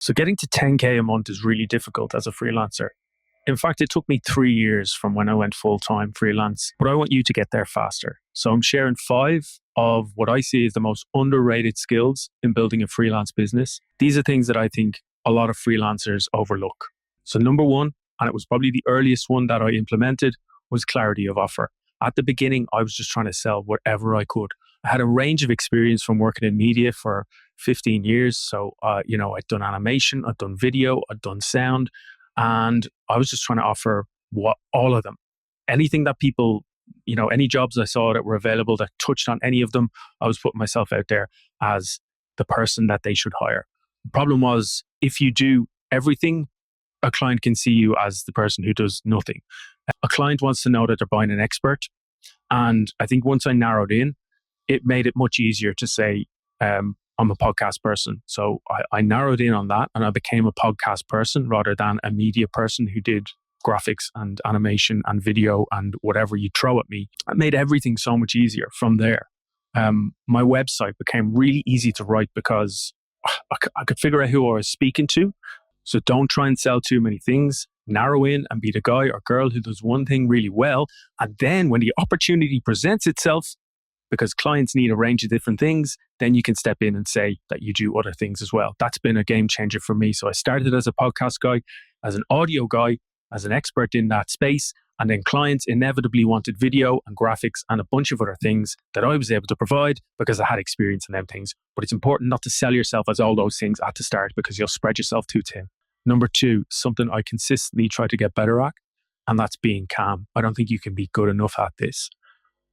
So getting to 10K a month is really difficult as a freelancer. In fact, it took me 3 years from when I went full-time freelance, but I want you to get there faster. So I'm sharing 5 of what I see as the most underrated skills in building a freelance business. These are things that I think a lot of freelancers overlook. So number 1, and it was probably the earliest one that I implemented, was clarity of offer. At the beginning, I was just trying to sell whatever I could. I had a range of experience from working in media for 15 years. So, I'd done animation, I'd done video, I'd done sound, and I was just trying to offer all of them. Anything that people, any jobs I saw that were available that touched on any of them, I was putting myself out there as the person that they should hire. The problem was, if you do everything, a client can see you as the person who does nothing. A client wants to know that they're buying an expert. And I think once I narrowed in, it made it much easier to say, I'm a podcast person. So I narrowed in on that and I became a podcast person rather than a media person who did graphics and animation and video and whatever you throw at me. It made everything so much easier from there. My website became really easy to write because I could figure out who I was speaking to. So don't try and sell too many things. Narrow in and be the guy or girl who does one thing really well. And then when the opportunity presents itself, because clients need a range of different things, then you can step in and say that you do other things as well. That's been a game changer for me. So I started as a podcast guy, as an audio guy, as an expert in that space. And then clients inevitably wanted video and graphics and a bunch of other things that I was able to provide because I had experience in them things. But it's important not to sell yourself as all those things at the start because you'll spread yourself too thin. Number 2, something I consistently try to get better at, and that's being calm. I don't think you can be good enough at this.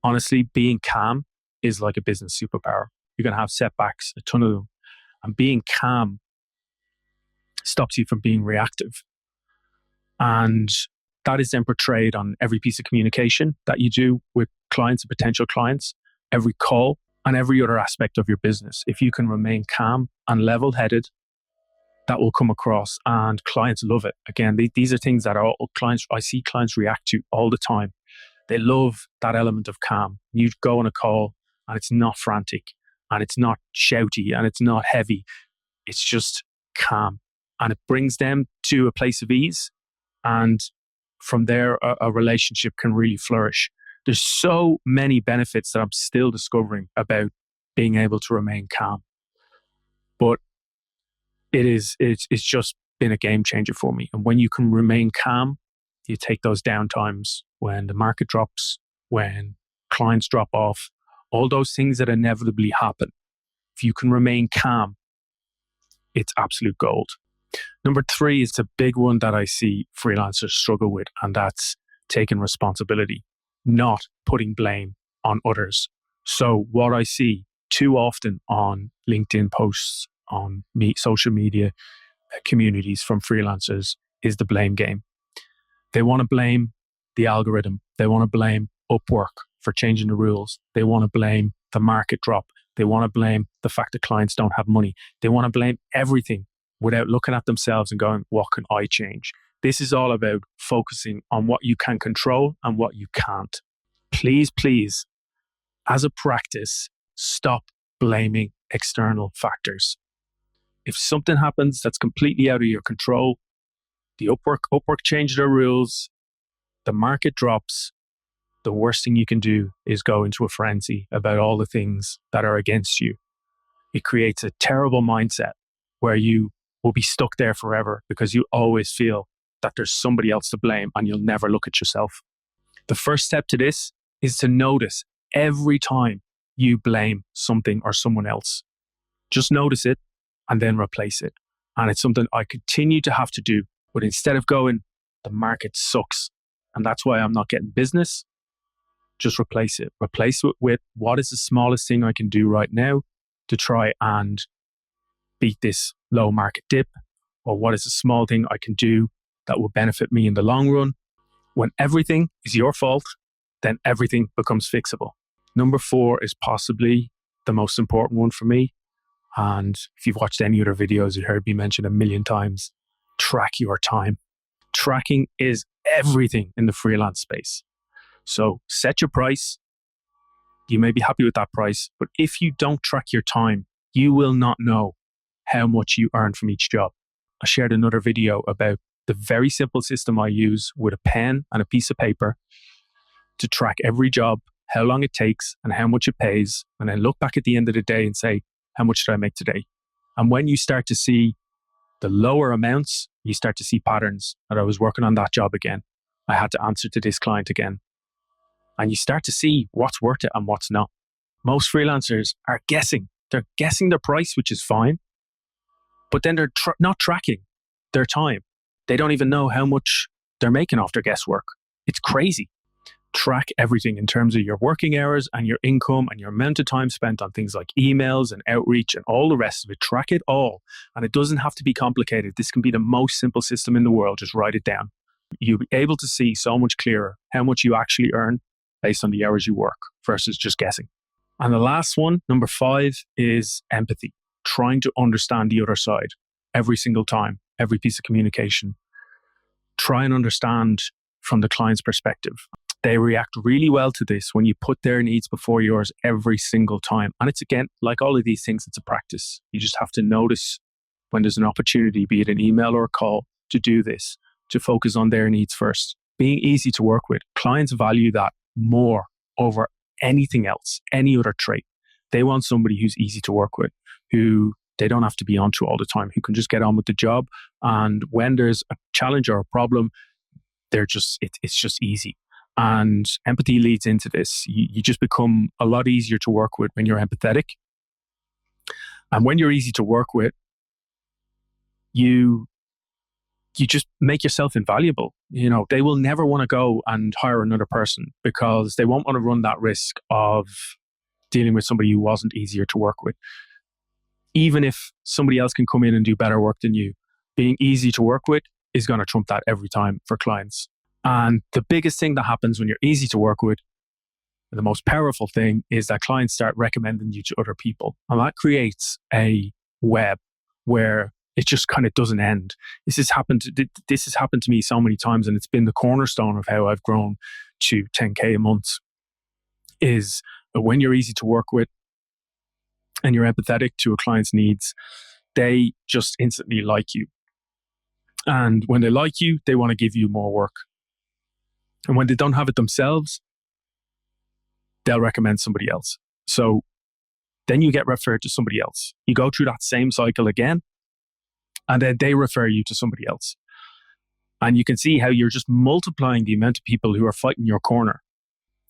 Honestly, being calm is like a business superpower. You're going to have setbacks, a ton of them. And being calm stops you from being reactive. And that is then portrayed on every piece of communication that you do with clients and potential clients, every call, and every other aspect of your business. If you can remain calm and level-headed, that will come across and clients love it. Again, these are things that I see clients react to all the time. They love that element of calm. You go on a call and it's not frantic and it's not shouty and it's not heavy. It's just calm and it brings them to a place of ease. And from there, a relationship can really flourish. There's so many benefits that I'm still discovering about being able to remain calm. But it's just been a game changer for me. And when you can remain calm, you take those downtimes when the market drops, when clients drop off, all those things that inevitably happen. If you can remain calm, it's absolute gold. Number 3 is the big one that I see freelancers struggle with, and that's taking responsibility, not putting blame on others. So what I see too often on LinkedIn posts, on social media communities from freelancers is the blame game. They want to blame the algorithm. They want to blame Upwork for changing the rules. They want to blame the market drop. They want to blame the fact that clients don't have money. They want to blame everything without looking at themselves and going, what can I change? This is all about focusing on what you can control and what you can't. Please, as a practice, stop blaming external factors. If something happens that's completely out of your control, the Upwork changed their rules, the market drops, the worst thing you can do is go into a frenzy about all the things that are against you. It creates a terrible mindset where you will be stuck there forever because you always feel that there's somebody else to blame and you'll never look at yourself. The first step to this is to notice every time you blame something or someone else. Just notice it and then replace it. And it's something I continue to have to do. But instead of going, the market sucks and that's why I'm not getting business, just replace it. Replace it with what is the smallest thing I can do right now to try and beat this low market dip, or what is a small thing I can do that will benefit me in the long run. When everything is your fault, then everything becomes fixable. Number 4 is possibly the most important one for me. And if you've watched any other videos, you've heard me mention a million times, track your time. Tracking is everything in the freelance space. So set your price. You may be happy with that price, but if you don't track your time, you will not know how much you earn from each job. I shared another video about the very simple system I use with a pen and a piece of paper to track every job, how long it takes and how much it pays, and then look back at the end of the day and say, how much did I make today? And when you start to see the lower amounts, you start to see patterns that I was working on that job again. I had to answer to this client again. And you start to see what's worth it and what's not. Most freelancers are guessing. They're guessing their price, which is fine, but then they're not tracking their time. They don't even know how much they're making off their guesswork. It's crazy. Track everything in terms of your working hours and your income and your amount of time spent on things like emails and outreach and all the rest of it. Track it all. And it doesn't have to be complicated. This can be the most simple system in the world. Just write it down. You'll be able to see so much clearer how much you actually earn based on the hours you work versus just guessing. And the last one, number 5, is empathy. Trying to understand the other side every single time, every piece of communication. Try and understand from the client's perspective. They react really well to this when you put their needs before yours every single time. And it's, again, like all of these things, it's a practice. You just have to notice when there's an opportunity, be it an email or a call, to do this, to focus on their needs first. Being easy to work with. Clients value that more over anything else, any other trait. They want somebody who's easy to work with, who they don't have to be onto all the time, who can just get on with the job. And when there's a challenge or a problem, it's just easy. And empathy leads into this. You just become a lot easier to work with when you're empathetic. And when you're easy to work with, you just make yourself invaluable. You know, they will never want to go and hire another person because they won't want to run that risk of dealing with somebody who wasn't easier to work with. Even if somebody else can come in and do better work than you, being easy to work with is going to trump that every time for clients. And the biggest thing that happens when you're easy to work with, the most powerful thing, is that clients start recommending you to other people. And that creates a web where it just kind of doesn't end. This has happened to me so many times, and it's been the cornerstone of how I've grown to 10K a month, is that when you're easy to work with and you're empathetic to a client's needs, they just instantly like you. And when they like you, they want to give you more work. And when they don't have it themselves, they'll recommend somebody else. So then you get referred to somebody else. You go through that same cycle again, and then they refer you to somebody else. And you can see how you're just multiplying the amount of people who are fighting your corner.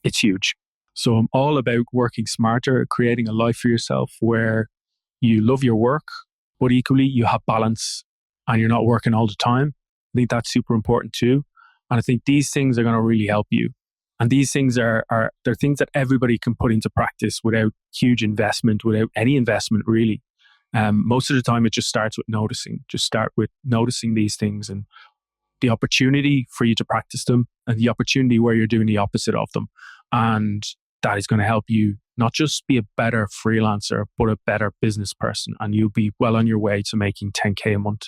It's huge. So I'm all about working smarter, creating a life for yourself where you love your work, but equally you have balance and you're not working all the time. I think that's super important too. And I think these things are going to really help you. And these things they're things that everybody can put into practice without huge investment, without any investment really. Most of the time it just starts with noticing. Just start with noticing these things and the opportunity for you to practice them and the opportunity where you're doing the opposite of them. And that is going to help you not just be a better freelancer, but a better business person. And you'll be well on your way to making 10K a month.